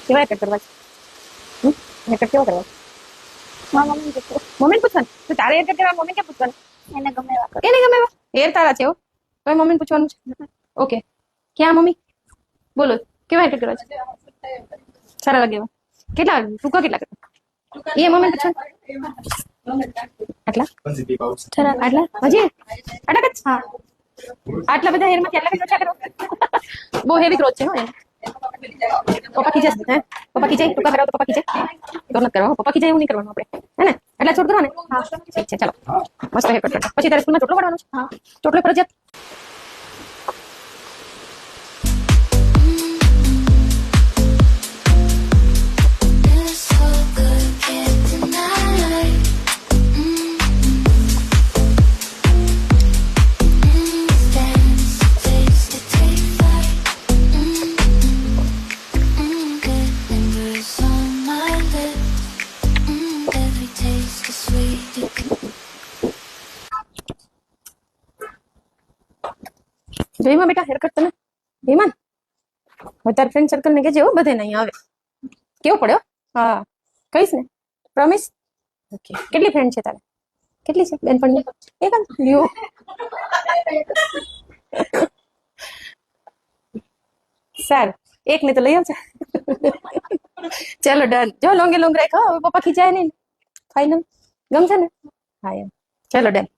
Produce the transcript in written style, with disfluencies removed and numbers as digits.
કેવા હેરકટ કરવા છે? હેરકટ કેવો કરવા? મમ્મી પૂછવાનું તો તારે હેરકટ કરવા મમ્મી ક્યાં પૂછવાનું? એને ગમે એવા હેર તારા છે એવું તો મમ્મી પૂછવાનું છે. ઓકે ક્યાં મમ્મી બોલો કેવા હેરકટ કરવા છે? સારા લાગે એવા કેટલા ટૂંકા કેટલા કરતા એ મમ્મી પૂછવાનું આટલા આટલા હજી આટલા જ હા આટલા બધા હેરમાં આટલા ઓછા કરો બહુ હેવી ગ્રોથ છે હો પપ્પા ખીજે હે પપ્પા ખીજે ટૂંકા કરાવો તો પપ્પા ખીજે તો નથી કરવા પપ્પા ખીજે એવું નહીં કરવાનું આપણે હે ને એટલે છોડ કરવા ને હા ઠીક છે ચાલો મસ્ત હેરકટ કરતા પછી તારે સ્કૂલમાં ચોટલો પાડવાનો છે હા ચોટલો ફરજિયાત જયમાં બેટા હેરકટ તને હેમાન તાર ફ્રેન્ડ સર્કલ ને કહેજે હો બધે નહીં આવે કેવો પડ્યો હા કહીશ ને પ્રોમિસ ઓકે કેટલી ફ્રેન્ડ છે તારે કેટલી છે બેનપણી એક જ લ્યો સારું એક ને તો લઈ આવશે ચાલો ડન જો લોંગે લોંગ રાખ હવે પપ્પા ખીચાય નહીં ફાઇનલ ગમશે ને હા એમ ચાલો ડન